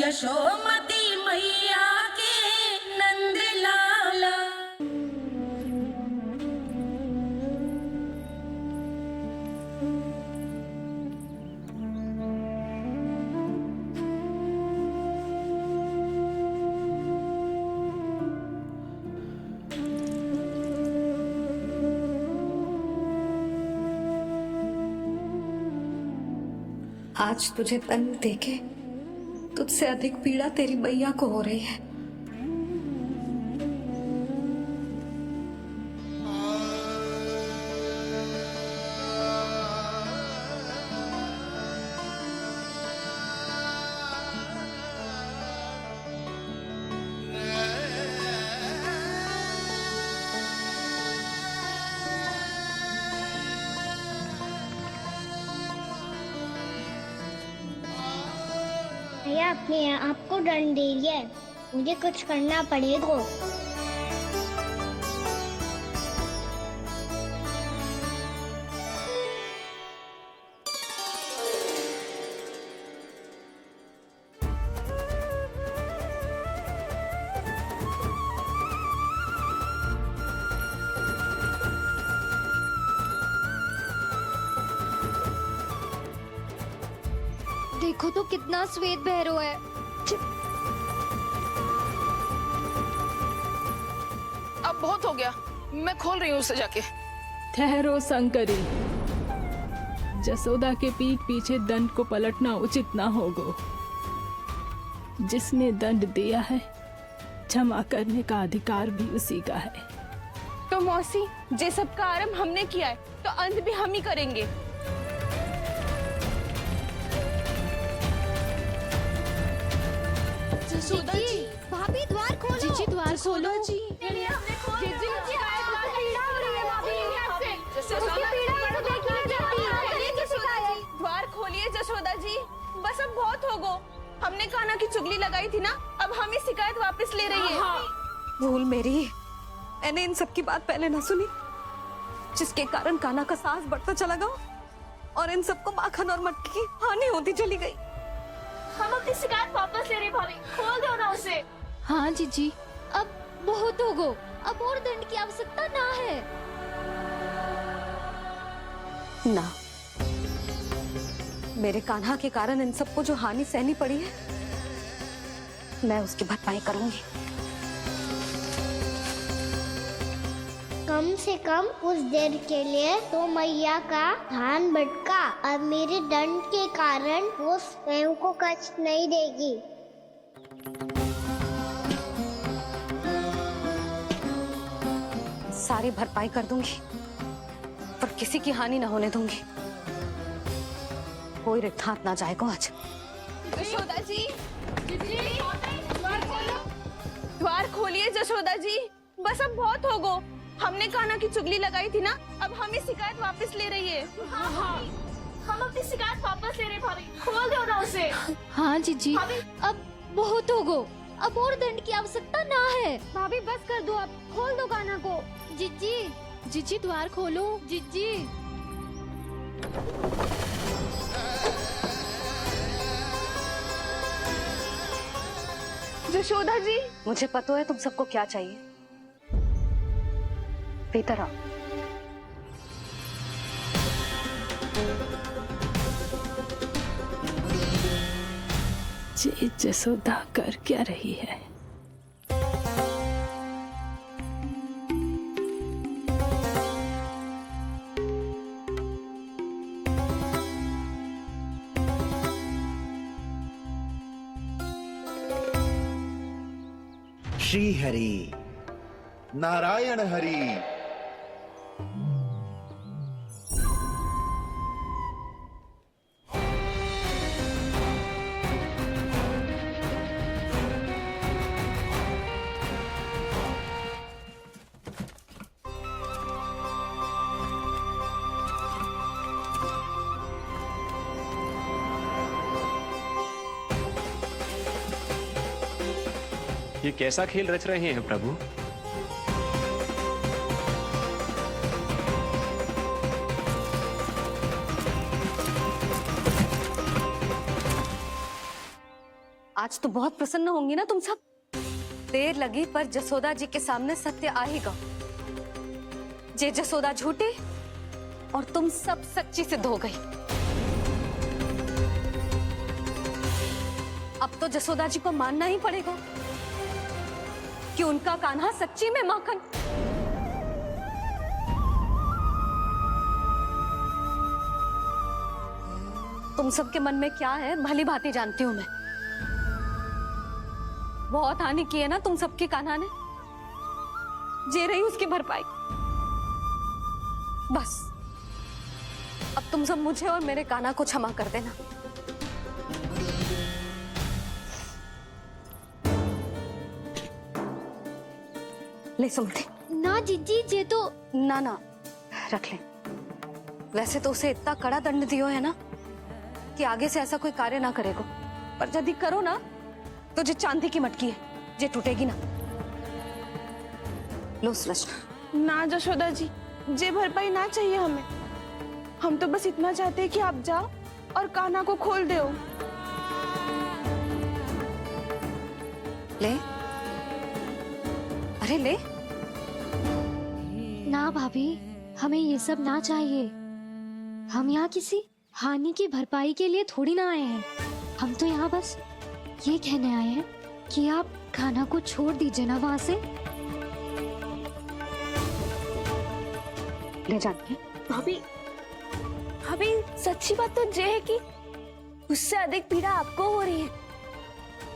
यशोमती मैया के नंद लाला। आज तुझे तन देके तुझसे अधिक पीड़ा तेरी मैया को हो रही है। भैया अपने आपको दंड दे रही है, मुझे कुछ करना पड़ेगा। देखो तो कितना श्वेत बह रहा है। अब बहुत हो गया, मैं खोल रही हूँ उसे जाके। ठहरो शंकरी, जसोदा के पीठ पीछे दंड को पलटना उचित ना होगा। जिसने दंड दिया है क्षमा करने का अधिकार भी उसी का है। तो मौसी, जे सब का आरंभ हमने किया है तो अंत भी हम ही करेंगे। जसोदा जी, भाभी द्वार खोलो। जीजी द्वार खोलो। जी द्वार खोलिए जसोदा जी, बस अब बहुत हो गो। हमने कान्हा की चुगली लगाई थी ना, अब हम ही शिकायत वापस ले रही है। भूल मेरी, मैंने इन सब की बात पहले ना सुनी, जिसके कारण कान्हा का साहस बढ़ता चला गया और इन सबको माखन और मटकी की हानि होती चली गई। हम अपनी शिकायत वापस ले रहे भाभी, खोल दो ना उसे। हाँ जीजी, अब बहुत हो गो, अब और दंड की आवश्यकता ना है। ना, मेरे कान्हा के कारण इन सबको जो हानि सहनी पड़ी है, मैं उसकी भरपाई करूंगी। कम से कम उस देर के लिए तो मैया का ध्यान भटका और मेरे दंड के कारण वो स्वयं को कष्ट नहीं देगी। सारी भरपाई कर दूंगी, पर किसी की हानि ना होने दूंगी। कोई रिक्त हाथ ना जाएगा आज। जशोदा जी, द्वार खोलिए जशोदा जी, बस अब बहुत हो गो। हमने कान्हा की चुगली लगाई थी ना, अब हम ही शिकायत वापस ले रही है। हम अपनी शिकायत वापस ले रहे भाभी, खोल दो ना उसे। हाँ जीजी, अब बहुत हो गो, अब और दंड की आवश्यकता ना है। भाभी बस कर दो, अब खोल दो कान्हा को। जीजी, जीजी द्वार खोलो। जीजी जशोदा जी, मुझे पता है तुम सबको क्या चाहिए। भीतर आओ। जी जसोदा कर क्या रही है? श्री हरि नारायण हरि। ये कैसा खेल रच रहे हैं प्रभु? आज तो बहुत प्रसन्न होंगी ना तुम सब। देर लगी पर जसोदा जी के सामने सत्य आएगा। जे जसोदा झूठी और तुम सब सच्ची सिद्ध हो गई। अब तो जसोदा जी को मानना ही पड़ेगा कि उनका कान्हा सच्ची में माखन। तुम सबके मन में क्या है भली भांति जानती हूं मैं। बहुत हानि की है ना तुम सबके कान्हा ने, जे रही उसकी भरपाई। बस अब तुम सब मुझे और मेरे कान्हा को क्षमा कर देना। ले सुमति। ना जीजी जे तो ना ना रख ले। वैसे तो उसे इतना कड़ा दंड दियो है ना कि आगे से ऐसा कोई कार्य ना करेगा, पर यदि करो ना तो जो चांदी की मटकी है जे टूटेगी ना। लो सुलक्षणा। ना जशोदा जी, जे भरपाई ना चाहिए हमें। हम तो बस इतना चाहते हैं कि आप जाओ और कान्हा को खोल दो। ले, अरे ले। ना भाभी, हमें ये सब ना चाहिए। हम यहाँ किसी हानि की भरपाई के लिए थोड़ी ना आए हैं। हम तो यहाँ बस ये कहने आए हैं कि आप खाना को छोड़ दीजिए ना वहाँ से। ले जाके भाभी, भाभी सच्ची बात तो ये है कि उससे अधिक पीड़ा आपको हो रही है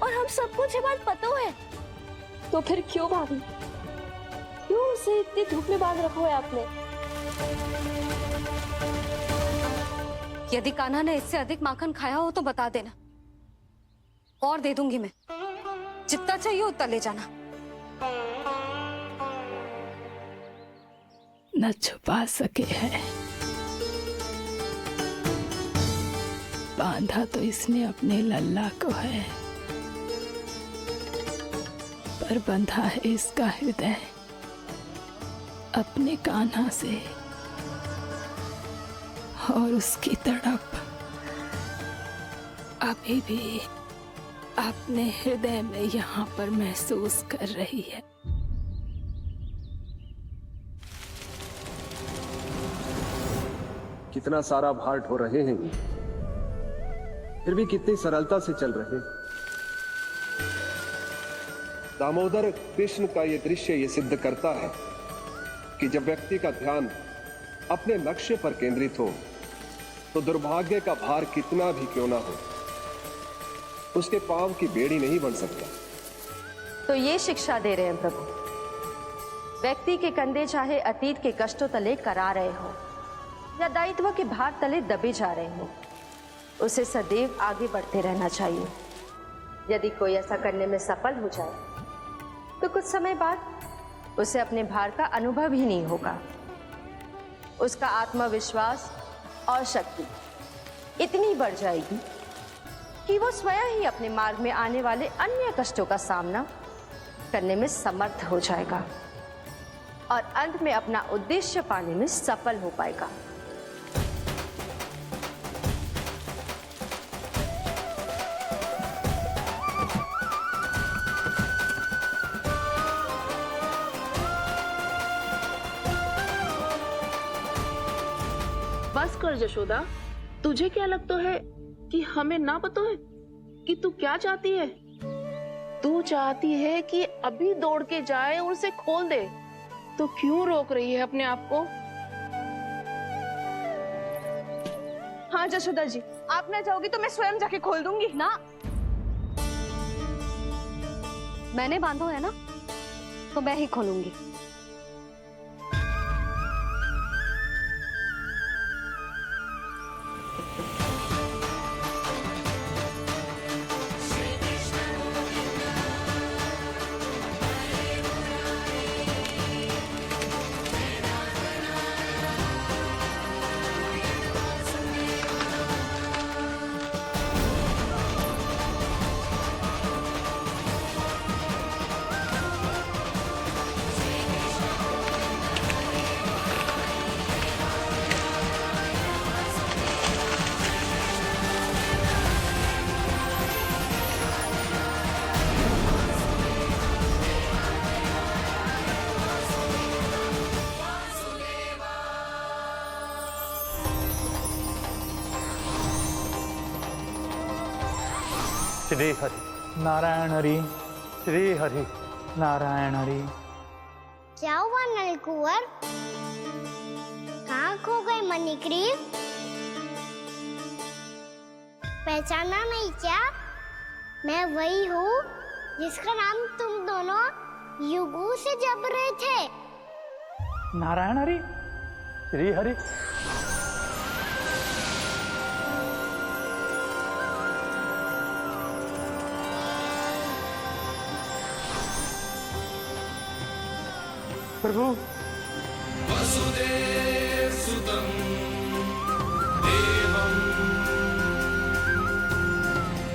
और हम सबको ये बात पता है। तो फिर क्यों भाभी, क्यों उसे इतनी धूप में बांध रखा है आपने? यदि कान्हा ने इससे अधिक माखन खाया हो तो बता देना, और दे दूंगी मैं। जितना चाहिए उतना ले जाना। न छुपा सके है, बांधा तो इसने अपने लल्ला को है, पर बंधा है इसका हृदय अपने कान्हा से। और उसकी तड़प अभी भी अपने हृदय में यहाँ पर महसूस कर रही है। कितना सारा भार ढो रहे हैं, फिर भी कितनी सरलता से चल रहे हैं। दामोदर कृष्ण का ये दृश्य ये सिद्ध करता है कि जब व्यक्ति का ध्यान अपने लक्ष्य पर केंद्रित हो तो दुर्भाग्य का भार कितना भी क्यों ना हो, उसके पांव की बेड़ी नहीं बन सकता। तो ये शिक्षा दे रहे हैं प्रभु, व्यक्ति के कंधे चाहे अतीत के कष्टों तले करा रहे हो या दायित्व के भार तले दबे जा रहे हो, उसे सदैव आगे बढ़ते रहना चाहिए। यदि कोई ऐसा करने में सफल हो जाए तो कुछ समय बाद उसे अपने भार का अनुभव ही नहीं होगा। उसका आत्मविश्वास और शक्ति इतनी बढ़ जाएगी कि वो स्वयं ही अपने मार्ग में आने वाले अन्य कष्टों का सामना करने में समर्थ हो जाएगा और अंत में अपना उद्देश्य पाने में सफल हो पाएगा। बस कर जशोदा, तुझे क्या लगता है कि हमें ना पता है कि तू क्या चाहती है? तू चाहती है कि अभी दौड़ के जाए और उसे खोल दे, तो क्यों रोक रही है अपने आप को? हाँ जशोदा जी, आप ना जाओगी तो मैं स्वयं जाके खोल दूंगी। ना, मैंने बांधो है ना, तो मैं ही खोलूंगी। श्री हरि नारायण हरि, श्री हरि नारायण हरि। क्या हुआ नलकुंवर? कहाँ खो गए मणिग्रीव? पहचाना नहीं क्या? मैं वही हूँ जिसका नाम तुम दोनों युगों से जप रहे थे। नारायण हरि, श्री हरि। प्रभु वसुदेव सुतं देवं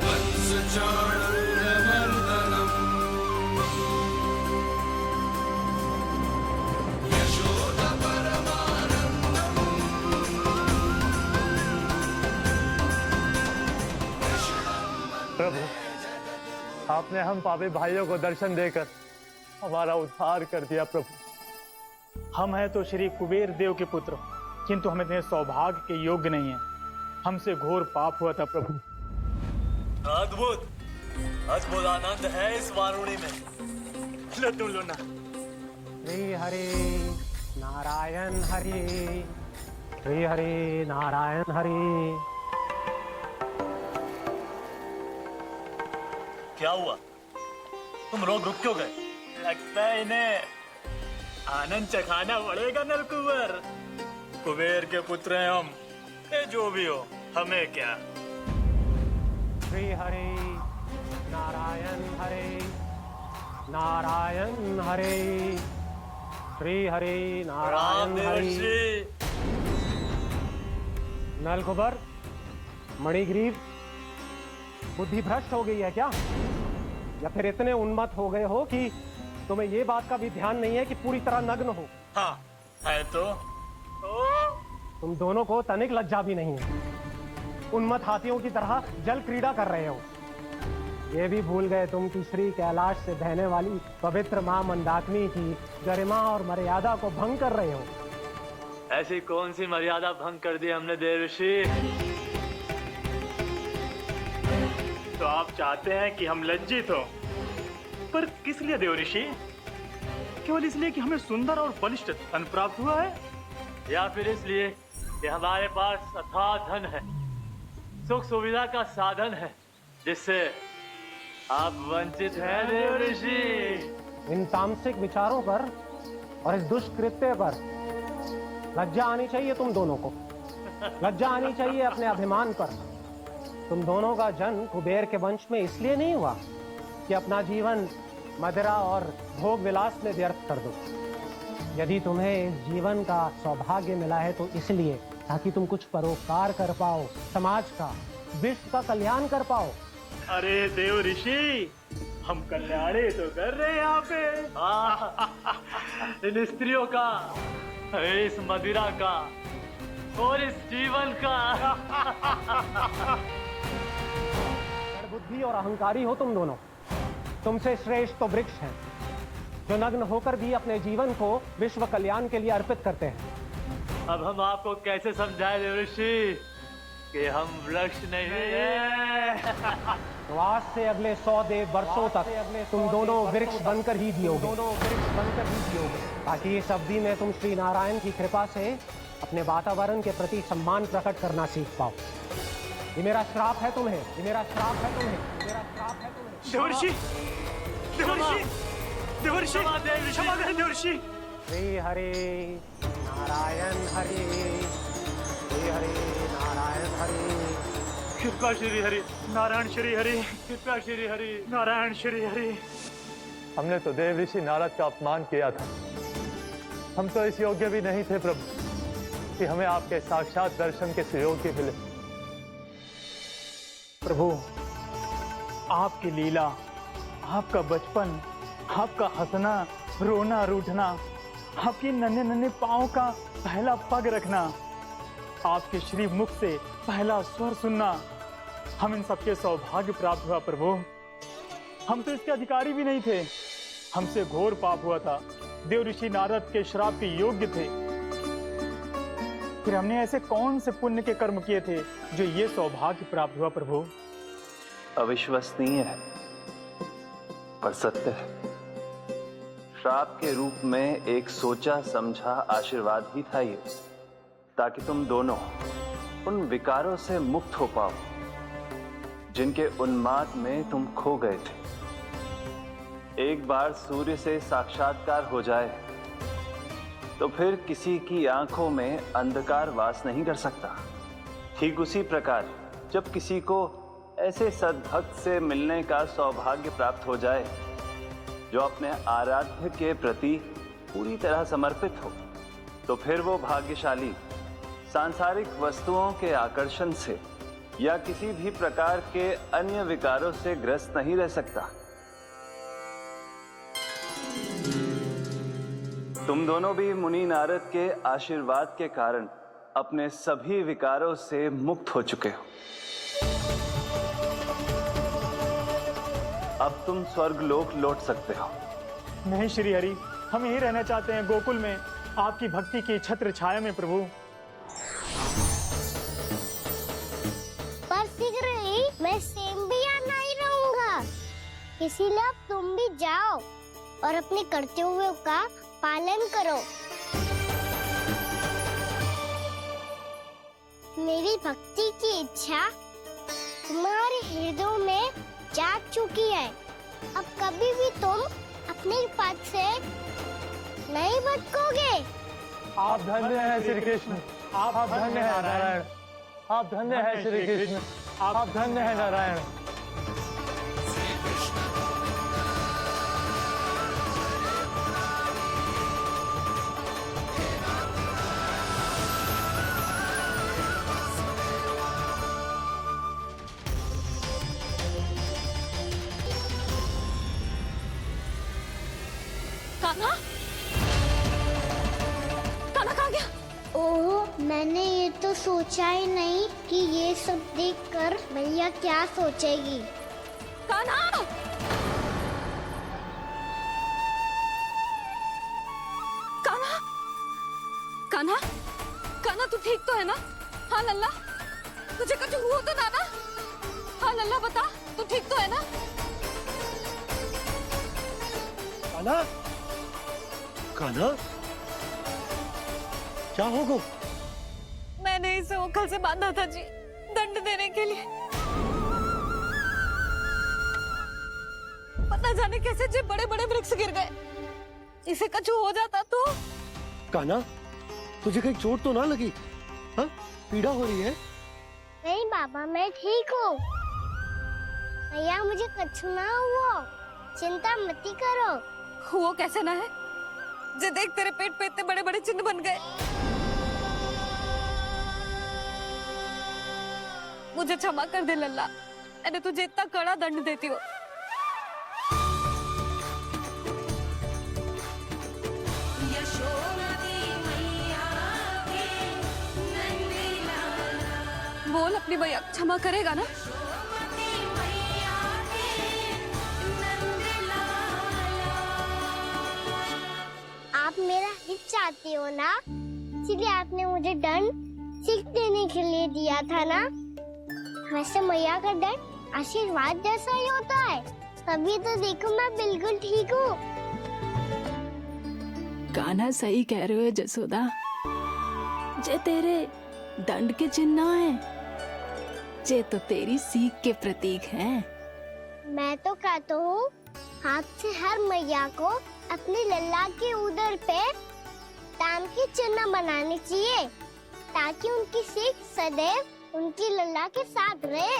वत्सचाणूरमर्दनम् यशोदपरमानन्दम्। प्रभु, आपने हम पापी भाइयों को दर्शन देकर हमारा उद्धार कर दिया। प्रभु, हम हैं तो श्री कुबेर देव के पुत्र, किंतु हम इतने सौभाग्य के योग्य नहीं हैं। हमसे घोर पाप हुआ था प्रभु। अद्भुत अद्भुत आनंद है इस वारुणी में। लो तुम लो ना। श्री हरि नारायण हरि, श्री हरि नारायण हरि। क्या हुआ? तुम रुक क्यों गए? लगता है इन्हें आनंद चखाना पड़ेगा नलकुंवर। कुबेर के पुत्र हैं हम, ये जो भी हो हमें क्या। श्री हरि नारायण हरि, नारायण हरि, श्री हरि नारायण हरि। नलकुबर, मणिग्रीव, बुद्धि भ्रष्ट हो गई है क्या? या फिर इतने उन्मत्त हो गए हो कि तुम्हें ये बात का भी ध्यान नहीं है कि पूरी तरह नग्न हो? हाँ है तो। तुम दोनों को तनिक लज्जा भी नहीं है। उन्मत्त हाथियों की तरह जल क्रीड़ा कर रहे हो। ये भी भूल गए तुम कि श्री कैलाश से बहने वाली पवित्र मां मंदाकिनी की गरिमा और मर्यादा को भंग कर रहे हो। ऐसी कौन सी मर्यादा भंग कर दी हमने देवर्षि? तो आप चाहते हैं कि हम लज्जित हो, पर किस लिए देवर्षि? केवल इसलिए कि हमें सुंदर और बलिष्ठ धन प्राप्त हुआ है, या फिर इसलिए कि हमारे पास अथाह धन है, सुख सुविधा का साधन है, जिससे आप वंचित हैं देवर्षि? इन तामसिक विचारों पर और इस दुष्कृत्य पर लज्जा आनी चाहिए तुम दोनों को। लज्जा आनी चाहिए अपने अभिमान पर। तुम दोनों का जन्म कुबेर के वंश में इसलिए नहीं हुआ कि अपना जीवन मदिरा और भोग विलास में व्यर्थ कर दो। यदि तुम्हें इस जीवन का सौभाग्य मिला है तो इसलिए ताकि तुम कुछ परोपकार कर पाओ, समाज का, विश्व का कल्याण कर पाओ। अरे देवर्षि, हम कल्याण तो कर रहे हैं यहाँ पे। इन स्त्रियों का, इस मदिरा का और इस जीवन का। बुद्धि और अहंकारी हो तुम दोनों। तुमसे श्रेष्ठ तो वृक्ष हैं, जो नग्न होकर भी अपने जीवन को विश्व कल्याण के लिए अर्पित करते हैं। अब हम आपको कैसे समझाएं देवर्षि कि हम वृक्ष नहीं हैं? तो आज से अगले 100 देव वर्षों तक तुम दोनों वृक्ष बनकर ही जियोगे, ताकि इस अवधि में तुम श्री नारायण की कृपा से अपने वातावरण के प्रति सम्मान प्रकट करना सीख पाओ। ये मेरा श्राप है तुम्हें, ये मेरा श्राप है तुम्हें, मेरा श्राप है तुम्हें। देवर्षि, देवर्षि, देवर्षि, क्षमा करें देवर्षि। श्री हरि नारायण हरि, श्री हरि नारायण हरि। कृपा श्री हरि नारायण श्री हरि, कृपा श्री हरि नारायण श्री हरि। हमने तो देव ऋषि नारद का अपमान किया था। हम तो इस योग्य भी नहीं थे प्रभु कि हमें आपके साक्षात दर्शन के सुयोग्य मिले। प्रभु, आपकी लीला, आपका बचपन, आपका हंसना, रोना, रूठना, आपके नन्हे नन्हे पांव का पहला पग रखना, आपके श्री मुख से पहला स्वर सुनना, हम इन सबके सौभाग्य प्राप्त हुआ प्रभु। हम तो इसके अधिकारी भी नहीं थे। हमसे घोर पाप हुआ था, देव ऋषि नारद के श्राप के योग्य थे। फिर हमने ऐसे कौन से पुण्य के कर्म किए थे जो ये सौभाग्य प्राप्त हुआ प्रभु? अविश्वसनीय है पर सत्य है। श्राप के रूप में एक सोचा समझा आशीर्वाद ही था ये, ताकि तुम दोनों उन विकारों से मुक्त हो पाओ जिनके उन्माद में तुम खो गए थे। एक बार सूर्य से साक्षात्कार हो जाए तो फिर किसी की आंखों में अंधकार वास नहीं कर सकता। ठीक उसी प्रकार जब किसी को ऐसे सद्भक्त से मिलने का सौभाग्य प्राप्त हो जाए जो अपने आराध्य के प्रति पूरी तरह समर्पित हो, तो फिर वो भाग्यशाली सांसारिक वस्तुओं के आकर्षण से या किसी भी प्रकार के अन्य विकारों से ग्रस्त नहीं रह सकता। तुम दोनों भी मुनि नारद के आशीर्वाद के कारण अपने सभी विकारों से मुक्त हो चुके हो। अब तुम स्वर्गलोक लौट सकते हो। नहीं श्री हरि, हम यहीं रहना चाहते हैं, गोकुल में, आपकी भक्ति की छत्र छाया में प्रभु। पर शीघ्र ही मैं सेम्बिया नहीं रहूंगा, इसीलिए अब तुम भी जाओ और अपने कर्तव्यों का पालन करो। मेरी भक्ति की इच्छा तुम्हारे हृदय में जाग चुकी है। अब कभी भी तुम अपने पद से नहीं भटकोगे। आप धन्य हैं श्री कृष्ण, आप धन्य हैं नारायण, आप धन्य हैं श्री कृष्ण, आप धन्य हैं नारायण। कान्हा? कान्हा कहाँ गया? ओह, मैंने ये तो सोचा ही नहीं कि ये सब देखकर भैया क्या सोचेगी। कान्हा! कान्हा! कान्हा? कान्हा तू ठीक तो है ना? हाँ लल्ला, तुझे कुछ हुआ तो ना? हाँ लल्ला बता, तू ठीक तो है ना? कान्हा? कान्हा? क्या होगा? मैंने इसे ओखल से बांधा था जी, दंड देने के लिए। पता जाने कैसे जे बड़े बड़े वृक्ष गिर गए। इसे कुछ हो जाता तो? कान्हा, तुझे कहीं चोट तो ना लगी? हाँ? पीड़ा हो रही है? नहीं बाबा, मैं ठीक हूँ। भैया मुझे कुछ ना हुआ, चिंता मत करो। वो कैसे ना है? जे देख तेरे पेट पे इतने बड़े बड़े चिन्ह बन गए। मुझे क्षमा कर दे लल्ला, मैंने तुझे इतना कड़ा दंड देती हो। बोल अपनी भैया क्षमा करेगा ना? आप मेरा हित चाहते हो ना, इसलिए आपने मुझे दंड सीख देने के लिए दिया था ना। वैसे मैया का दंड आशीर्वाद जैसा ही होता है, तभी तो देखो मैं बिल्कुल ठीक हूँ। कान्हा सही कह रहे हो जसोदा, जे तेरे दंड के चिन्ह है, जे तो तेरी सीख के प्रतीक हैं। मैं तो कहता हूँ हाथ से हर मैया को अपनी लल्ला के उदर पे ताम की चिन्ह बनानी चाहिए, ताकि उनकी सीख सदैव उनकी लल्ला के साथ रहे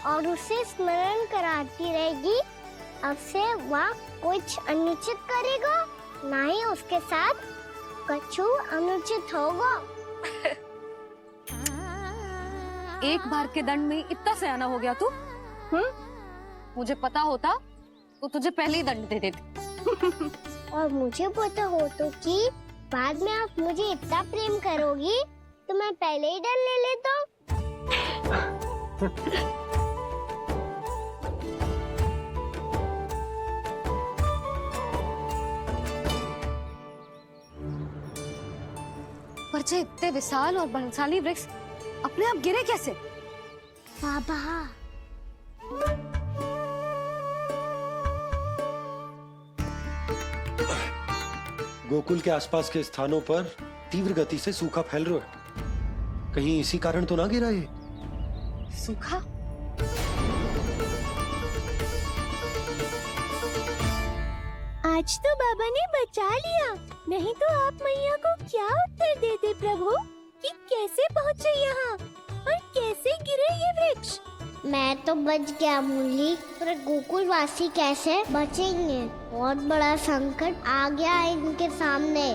और उसे स्मरण कराती रहेगी। अब से वह कुछ अनुचित करेगा, ना ही उसके साथ कछु अनुचित होगा। एक बार के दंड में इतना सयाना हो गया तू? मुझे पता होता तो तुझे पहले ही दंड दे देती। और मुझे पता हो तो कि बाद में आप मुझे इतना प्रेम करोगी तो मैं पहले ही दंड ले लेता हूँ। पर जे इतने विशाल और बलशाली वृक्ष अपने आप गिरे कैसे? बाबा, गोकुल के आसपास के स्थानों पर तीव्र गति से सूखा फैल रहा है। कहीं इसी कारण तो ना गिरा ये? सूखा? आज तो बाबा ने बचा लिया, नहीं तो आप मैया को क्या उत्तर देते प्रभु कि कैसे पहुँचे यहाँ और कैसे गिरे ये वृक्ष? मैं तो बच गया मूली, पर गोकुल वासी कैसे बचेंगे? बहुत बड़ा संकट आ गया है इनके सामने।